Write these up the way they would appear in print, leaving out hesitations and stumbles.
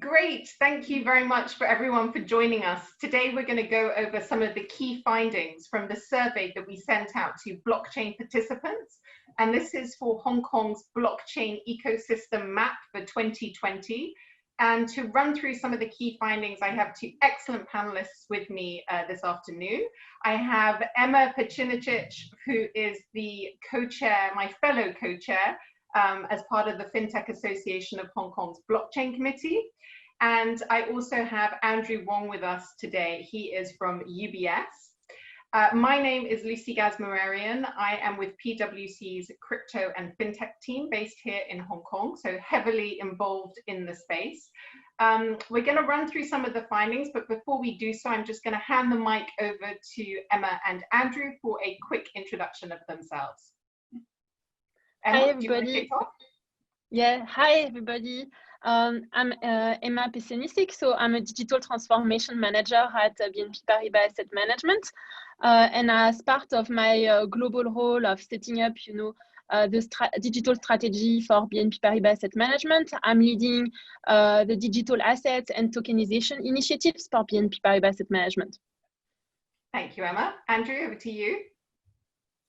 Great. Thank you very much for everyone for joining us. Today, we're going to go over some of the key findings from the survey that we sent out to blockchain participants. And this is for Hong Kong's blockchain ecosystem map for 2020. And to run through some of the key findings, I have two excellent panelists with me this afternoon. I have Emma Pecenicic, who is the co-chair, my fellow co-chair, as part of the FinTech Association of Hong Kong's Blockchain Committee. And I also have Andrew Wong with us today. He is from UBS. My name is Lucy Gazmararian. I am with PwC's crypto and FinTech team based here in Hong Kong, so heavily involved in the space. We're going to run through some of the findings, but before we do so, I'm just going to hand the mic over to Emma and Andrew for a quick introduction of themselves. Emma, hi everybody. Yeah, hi everybody. I'm Emma Pecenicic, so I'm a digital transformation manager at BNP Paribas Asset Management. And as part of my global role of setting up, the digital strategy for BNP Paribas Asset Management, I'm leading the digital assets and tokenization initiatives for BNP Paribas Asset Management. Thank you, Emma. Andrew, over to you.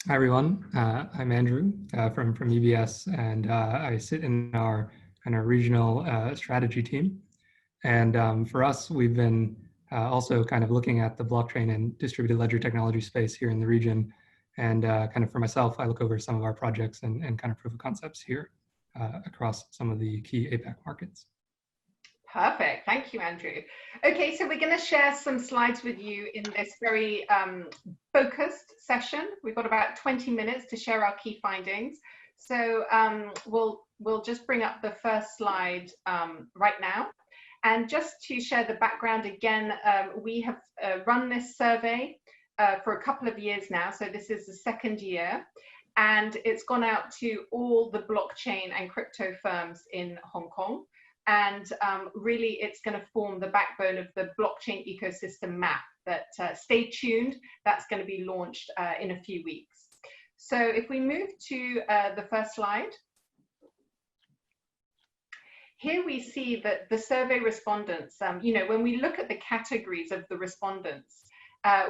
Hi everyone, I'm Andrew from UBS, and I sit in our kind of regional strategy team. And for us, we've been also kind of looking at the blockchain and distributed ledger technology space here in the region. And kind of for myself, I look over some of our projects and kind of proof of concepts here across some of the key APAC markets. Perfect. Thank you, Andrew. Okay, so we're going to share some slides with you in this very focused session. We've got about 20 minutes to share our key findings. So we'll just bring up the first slide right now. And just to share the background again, we have run this survey for a couple of years now. So this is the second year. And it's gone out to all the blockchain and crypto firms in Hong Kong. And really, it's going to form the backbone of the blockchain ecosystem map that stay tuned. That's going to be launched in a few weeks. So if we move to the first slide, here we see that the survey respondents, when we look at the categories of the respondents,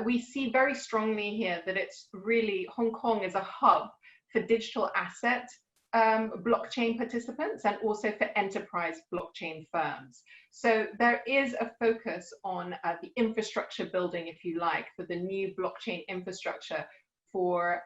we see very strongly here that it's really Hong Kong is a hub for digital asset blockchain participants and also for enterprise blockchain firms. So there is a focus on the infrastructure building, if you like, for the new blockchain infrastructure for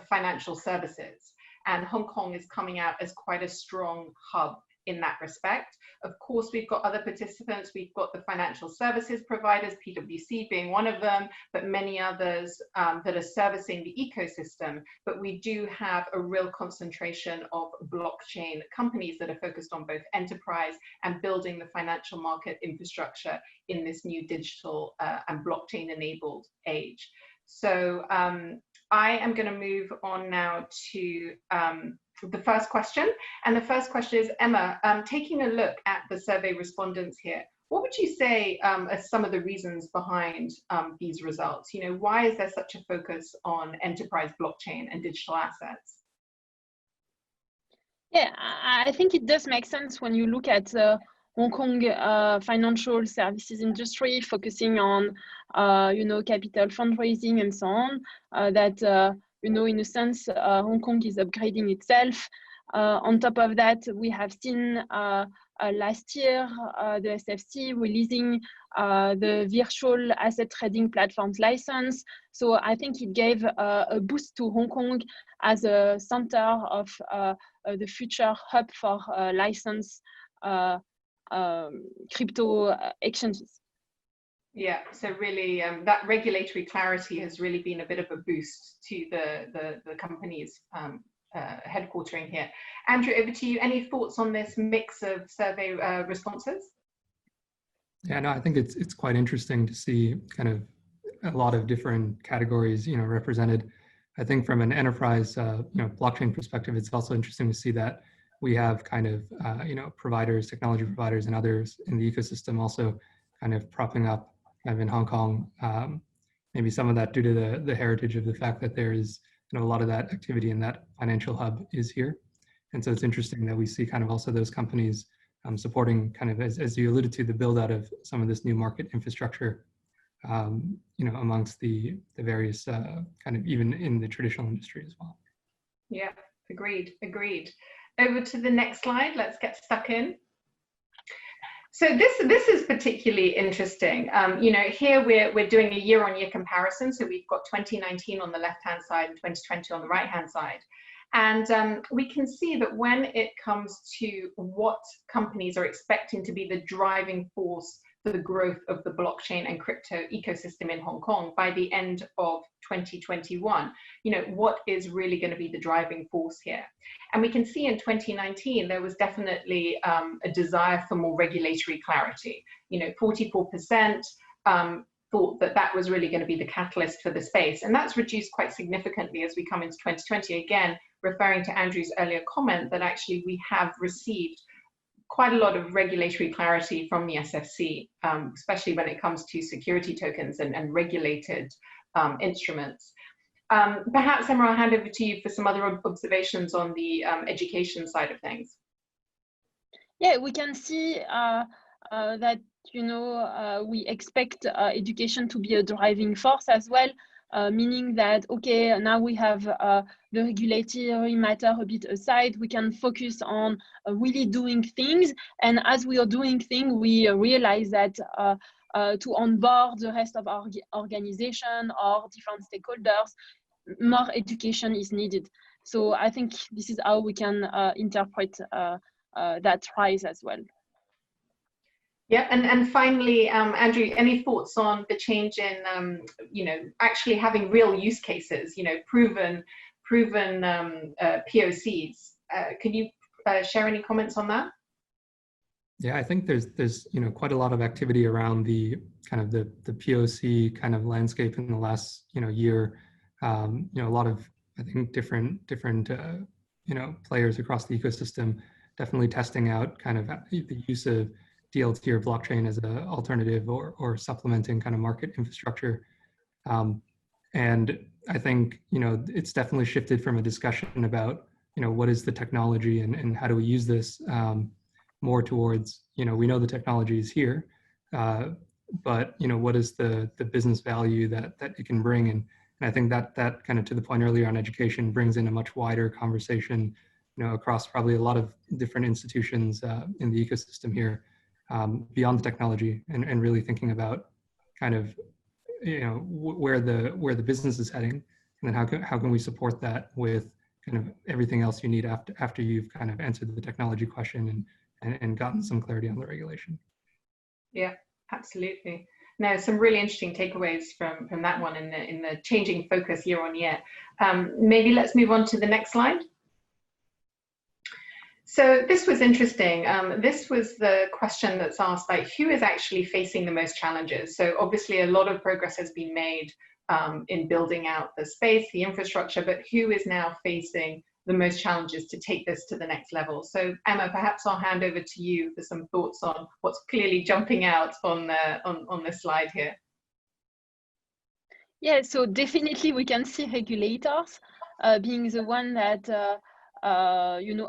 financial services. And Hong Kong is coming out as quite a strong hub in that respect. Of course, we've got other participants. We've got the financial services providers, PwC being one of them, but many others that are servicing the ecosystem. But we do have a real concentration of blockchain companies that are focused on both enterprise and building the financial market infrastructure in this new digital and blockchain enabled age. So I am going to move on now to the first question. And the first question is, Emma, taking a look at the survey respondents here, what would you say are some of the reasons behind these results? Why is there such a focus on enterprise blockchain and digital assets? Yeah, I think it does make sense when you look at Hong Kong financial services industry, focusing on, capital fundraising and so on, that in a sense, Hong Kong is upgrading itself. On top of that, we have seen last year the SFC releasing the virtual asset trading platforms license. So I think it gave a boost to Hong Kong as a center of the future hub for license crypto exchanges. Yeah, so really that regulatory clarity has really been a bit of a boost to the companies headquartering here. Andrew, over to you. Any thoughts on this mix of survey responses? Yeah, no, I think it's quite interesting to see kind of a lot of different categories, represented. I think from an enterprise, blockchain perspective, it's also interesting to see that we have kind of, providers, technology providers and others in the ecosystem also kind of propping up in Hong Kong, maybe some of that due to the heritage of the fact that there is a lot of that activity in that financial hub is here. And so it's interesting that we see kind of also those companies supporting kind of, as you alluded to, the build out of some of this new market infrastructure, amongst the various kind of even in the traditional industry as well. Yeah, agreed. Over to the next slide. Let's get stuck in. So this is particularly interesting. Here we're doing a year-on-year comparison. So we've got 2019 on the left-hand side and 2020 on the right-hand side. And we can see that when it comes to what companies are expecting to be the driving force for the growth of the blockchain and crypto ecosystem in Hong Kong by the end of 2021, what is really going to be the driving force here? And we can see in 2019, there was definitely a desire for more regulatory clarity. 44% thought that was really going to be the catalyst for the space. And that's reduced quite significantly as we come into 2020. Again, referring to Andrew's earlier comment that actually we have received quite a lot of regulatory clarity from the SFC, especially when it comes to security tokens and regulated instruments. Perhaps, Emma, I'll hand over to you for some other observations on the education side of things. Yeah, we can see that, we expect education to be a driving force as well, meaning that, okay, now we have the regulatory matter a bit aside, we can focus on really doing things. And as we are doing things, we realize that to onboard the rest of our organization or different stakeholders, more education is needed. So I think this is how we can interpret that rise as well. Yeah, and finally, Andrew, any thoughts on the change in, actually having real use cases, proven POCs? Can you share any comments on that? Yeah, I think there's quite a lot of activity around the kind of the POC kind of landscape in the last year. A lot of, I think, different players across the ecosystem definitely testing out kind of the use of DLT or blockchain as an alternative or supplementing kind of market infrastructure. And I think, it's definitely shifted from a discussion about, what is the technology and how do we use this more towards, we know the technology is here, but, what is the business value that it can bring? And I think that kind of, to the point earlier on education, brings in a much wider conversation, across probably a lot of different institutions in the ecosystem here. Beyond the technology and really thinking about kind of where the business is heading, and then how can we support that with kind of everything else you need after you've kind of answered the technology question and gotten some clarity on the regulation. Yeah, absolutely. No, some really interesting takeaways from that one in the changing focus year on year. Maybe let's move on to the next slide. So this was interesting. This was the question that's asked, like, who is actually facing the most challenges? So obviously a lot of progress has been made in building out the space, the infrastructure, but who is now facing the most challenges to take this to the next level? So Emma, perhaps I'll hand over to you for some thoughts on what's clearly jumping out on the slide here. Yeah, so definitely we can see regulators being the one that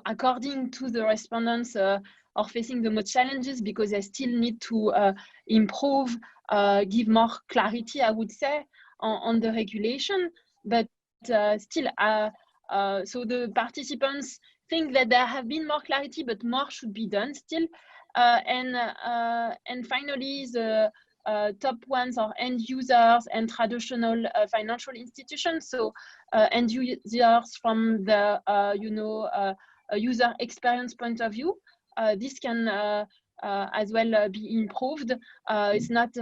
according to the respondents, are facing the most challenges because they still need to improve, give more clarity, I would say, on the regulation. But still, so the participants think that there have been more clarity, but more should be done still. And finally, the top ones are end users and traditional financial institutions. So end users from the user experience point of view, this can as well be improved. It's not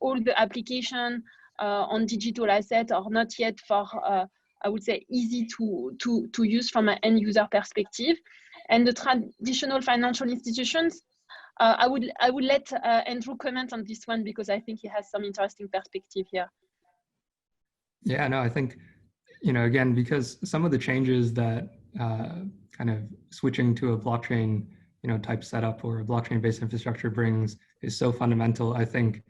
all the application on digital asset are not yet for I would say easy to use from an end user perspective. And the traditional financial institutions, I would let Andrew comment on this one because I think he has some interesting perspective here. Yeah, no, I think, again, because some of the changes that kind of switching to a blockchain, type setup or a blockchain-based infrastructure brings is so fundamental. I think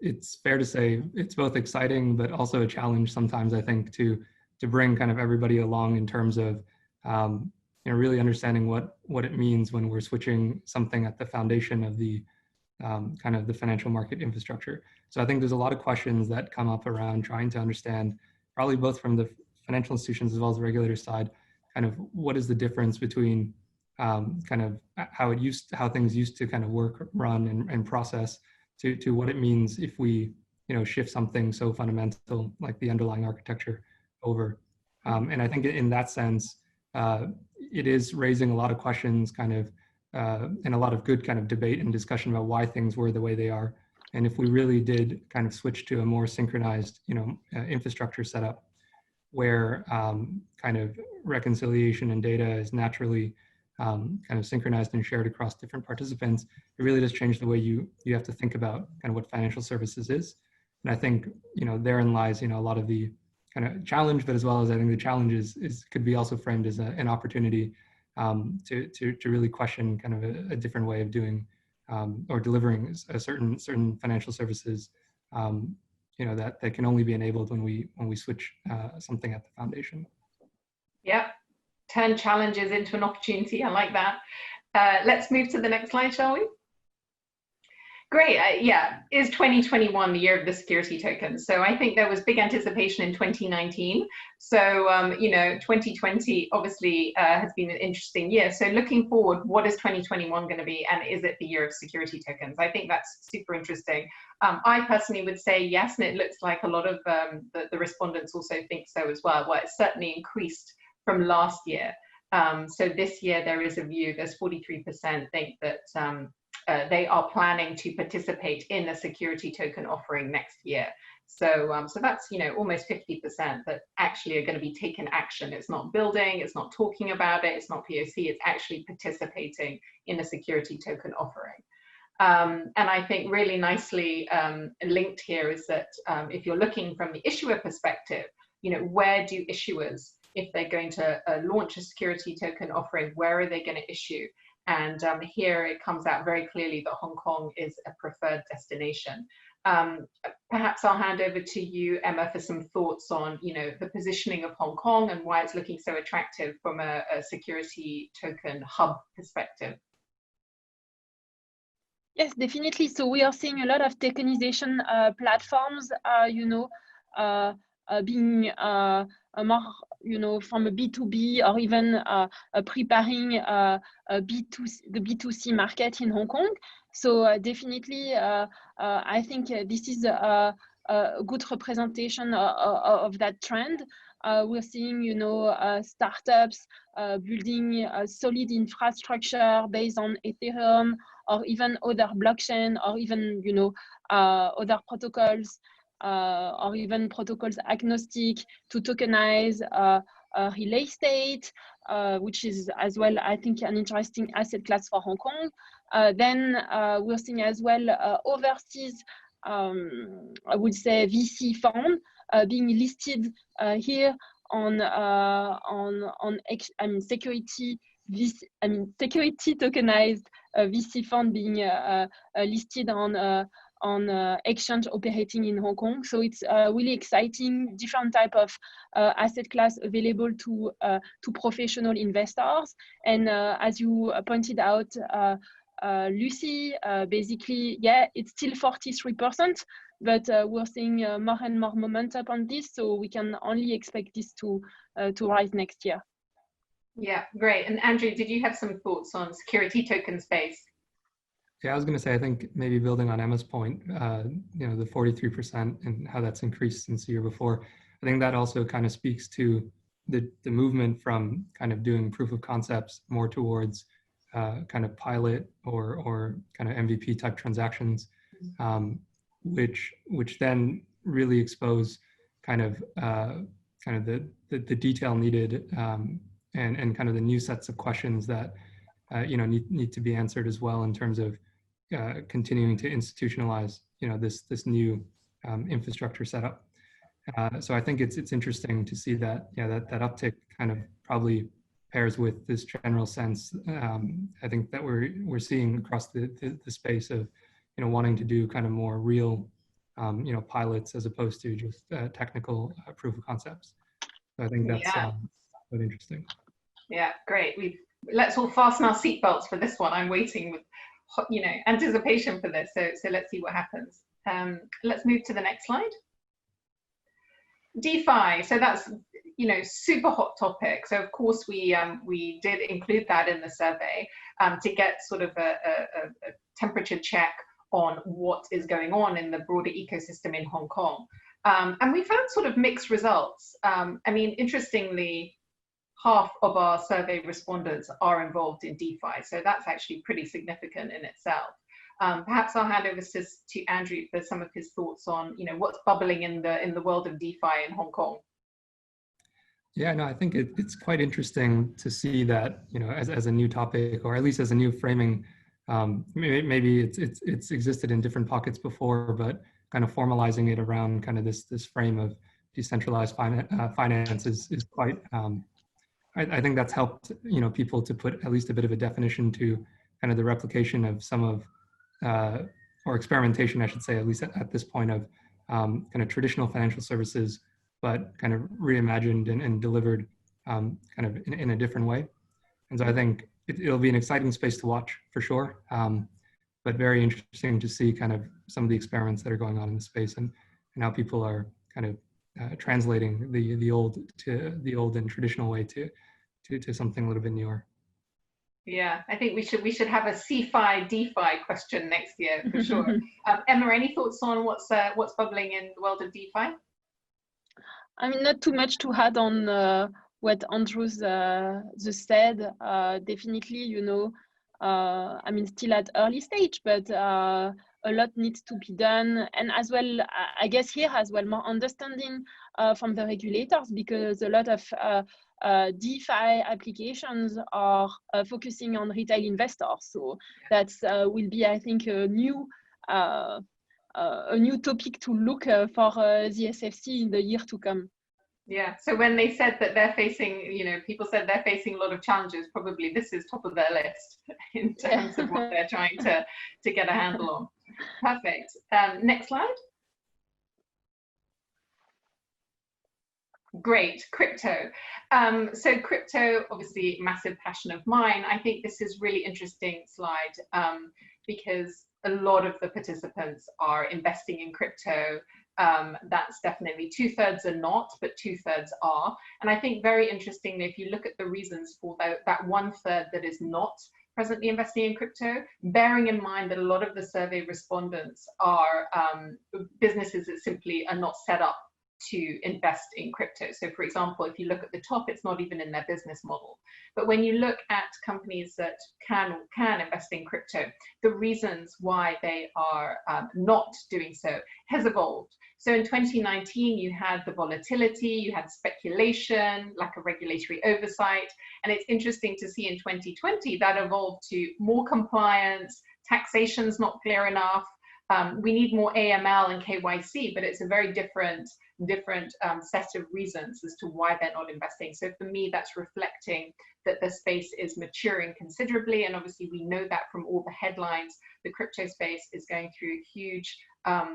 it's fair to say it's both exciting, but also a challenge sometimes, I think, to bring kind of everybody along in terms of, really understanding what it means when we're switching something at the foundation of the kind of the financial market infrastructure. So I think there's a lot of questions that come up around trying to understand, probably both from the financial institutions as well as the regulator side, kind of what is the difference between kind of how things used to kind of work, run, and process to what it means if we shift something so fundamental like the underlying architecture over. And I think in that sense, it is raising a lot of questions, kind of, and a lot of good kind of debate and discussion about why things were the way they are. And if we really did kind of switch to a more synchronized, infrastructure setup where kind of reconciliation and data is naturally kind of synchronized and shared across different participants, it really does change the way you have to think about kind of what financial services is. And I think, therein lies, a lot of the kind of challenge, but as well as I think the challenge is could be also framed as an opportunity to really question kind of a different way of doing or delivering a certain financial services, that can only be enabled when we switch something at the foundation. Yeah, turn challenges into an opportunity. I like that. Let's move to the next slide, shall we? Great. Yeah, is 2021 the year of the security tokens? So I think there was big anticipation in 2019. So, 2020 obviously has been an interesting year. So looking forward, what is 2021 going to be? And is it the year of security tokens? I think that's super interesting. I personally would say yes, and it looks like a lot of the respondents also think so as well. Well, it's certainly increased from last year. So this year there is a view, there's 43% think that they are planning to participate in a security token offering next year. So, so that's, almost 50% that actually are going to be taking action. It's not building, it's not talking about it, it's not POC, it's actually participating in a security token offering. And I think really nicely linked here is that if you're looking from the issuer perspective, where do issuers, if they're going to launch a security token offering, where are they going to issue? And here it comes out very clearly that Hong Kong is a preferred destination. Perhaps I'll hand over to you, Emma, for some thoughts on, the positioning of Hong Kong and why it's looking so attractive from a security token hub perspective. Yes, definitely. So we are seeing a lot of tokenization platforms, being more, from a B2B or even preparing the B2C market in Hong Kong. So definitely, I think this is a good representation of that trend. We're seeing, startups building a solid infrastructure based on Ethereum or even other blockchain or even, other protocols. Or even protocols agnostic to tokenize real estate, which is as well, I think, an interesting asset class for Hong Kong. Then we're seeing as well overseas, I would say, VC fund being listed here on security tokenized VC fund being listed on exchange operating in Hong Kong. So it's really exciting, different type of asset class available to professional investors. And as you pointed out, Lucy, basically, yeah, it's still 43%, but we're seeing more and more momentum on this, so we can only expect this to rise next year. Yeah, great. And Andrew, did you have some thoughts on security token space? Yeah, I was going to say, I think maybe building on Emma's point, the 43% and how that's increased since the year before, I think that also kind of speaks to the movement from kind of doing proof of concepts more towards kind of pilot or kind of MVP type transactions, which then really expose kind of the detail needed and kind of the new sets of questions that need to be answered as well in terms of continuing to institutionalize this new infrastructure setup. So I think it's interesting to see that that uptick kind of probably pairs with this general sense. I think that we're seeing across the space of wanting to do kind of more real pilots as opposed to just technical proof of concepts. So I think that's quite interesting. Yeah, great. Let's all fasten our seatbelts for this one. I'm waiting with, anticipation for this. So let's see what happens. Let's move to the next slide. DeFi. So that's super hot topic. So of course we did include that in the survey to get sort of a temperature check on what is going on in the broader ecosystem in Hong Kong. And we found sort of mixed results. I mean, interestingly, half of our survey respondents are involved in DeFi. So that's actually pretty significant in itself. Perhaps I'll hand over to Andrew for some of his thoughts on, what's bubbling in the world of DeFi in Hong Kong. Yeah, no, I think it's quite interesting to see that, as a new topic, or at least as a new framing. Maybe it's existed in different pockets before, but kind of formalizing it around kind of this frame of decentralized finance is quite. I think that's helped people to put at least a bit of a definition to kind of the replication of some of or experimentation, I should say, at least at this point, of kind of traditional financial services, but kind of reimagined and delivered kind of in a different way. And so I think it'll be an exciting space to watch for sure, but very interesting to see kind of some of the experiments that are going on in the space and how people are kind of translating the old and traditional way to something a little bit newer. Yeah, I think we should have a CFI DeFi question next year for sure. Emma, any thoughts on what's bubbling in the world of DeFi? I mean, not too much to add on what Andrews just said. Definitely, I mean, still at early stage, but a lot needs to be done. And as well, I guess here as well, more understanding from the regulators, because a lot of DeFi applications are focusing on retail investors. So that's will be, I think, a new topic to look for the SFC in the year to come. Yeah, so when they said that they're facing, people said they're facing a lot of challenges, probably this is top of their list in terms of what they're trying to get a handle on. Perfect. Next slide. Great, crypto. So crypto, obviously massive passion of mine. I think this is really interesting slide because a lot of the participants are investing in crypto. That's definitely 2/3 are not, but 2/3 are. And I think very interestingly, if you look at the reasons for that 1/3 that is not presently investing in crypto, bearing in mind that a lot of the survey respondents are businesses that simply are not set up to invest in crypto. So for example, if you look at the top, it's not even in their business model. But when you look at companies that can invest in crypto, the reasons why they are not doing so has evolved. So in 2019, you had the volatility, you had speculation, lack of regulatory oversight. And it's interesting to see in 2020 that evolved to more compliance, taxation's not clear enough. We need more AML and KYC, but it's a very different set of reasons as to why they're not investing. So for me, that's reflecting that the space is maturing considerably. And obviously we know that from all the headlines, the crypto space is going through a huge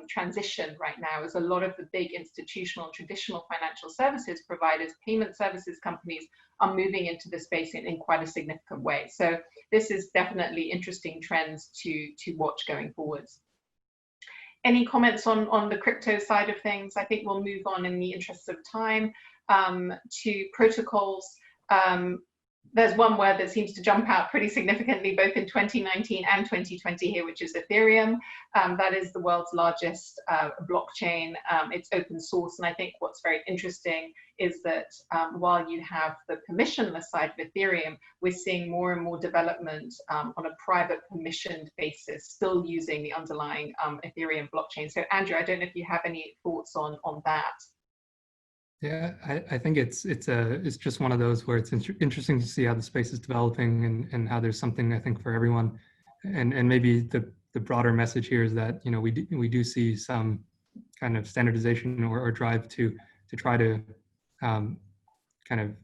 transition right now, as a lot of the big institutional, traditional financial services providers, payment services companies are moving into the space in quite a significant way. So this is definitely interesting trends to watch going forwards. Any comments on the crypto side of things? I think we'll move on in the interest of time to protocols. There's one word that seems to jump out pretty significantly both in 2019 and 2020 here, which is Ethereum. That is the world's largest blockchain. It's open source, and I think what's very interesting is that while you have the permissionless side of Ethereum, we're seeing more and more development on a private permissioned basis, still using the underlying Ethereum blockchain. So Andrew, I don't know if you have any thoughts on that. Yeah, I think it's just one of those where it's interesting to see how the space is developing and how there's something, I think, for everyone. And maybe the broader message here is that we do see some kind of standardization or drive to try to kind of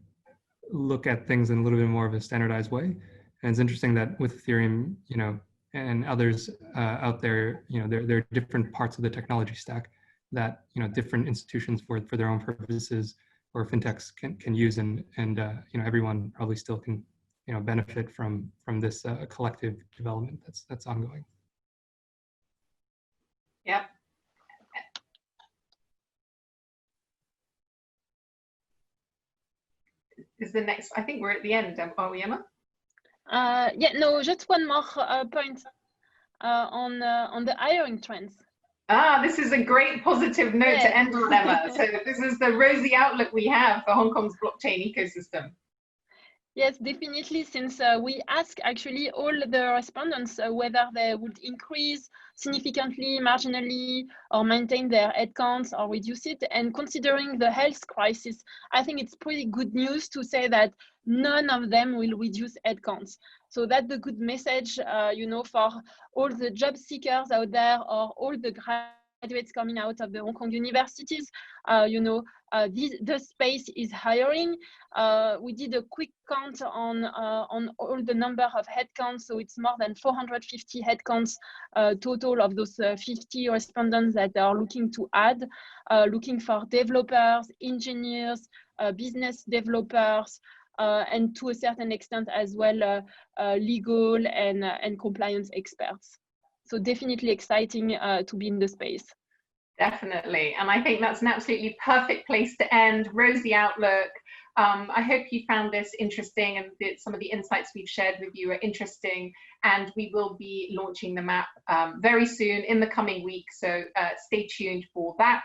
look at things in a little bit more of a standardized way. And it's interesting that with Ethereum, and others out there, there are different parts of the technology stack that different institutions for their own purposes fintechs can use, and you know, everyone probably still can, you know, benefit from this collective development that's ongoing. Yeah. Is the next? I think we're at the end, are we, Emma? Yeah, no, just one more point on the hiring trends. This is a great positive note to end on, Emma. So this is the rosy outlook we have for Hong Kong's blockchain ecosystem. Yes, definitely, since we asked actually all the respondents whether they would increase significantly, marginally, or maintain their headcounts or reduce it. And considering the health crisis, I think it's pretty good news to say that none of them will reduce headcounts. So that's the good message, you know, for all the job seekers out there or all the graduates coming out of the Hong Kong universities. You know, the space is hiring. We did a quick count on all the number of headcounts, so it's more than 450 headcounts total of those 50 respondents that are looking to add, looking for developers, engineers, business developers, and to a certain extent as well legal and compliance experts. So definitely exciting to be in the space. Definitely, and I think that's an absolutely perfect place to end. Rosy outlook. I hope you found this interesting, and some of the insights we've shared with you are interesting, and we will be launching the map very soon in the coming weeks, so stay tuned for that.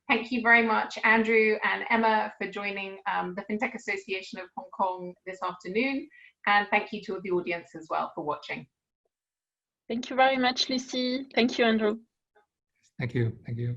Thank you very much, Andrew and Emma, for joining the FinTech Association of Hong Kong this afternoon, and thank you to the audience as well for watching. Thank you very much, Lucy. Thank you, Andrew. Thank you. Thank you.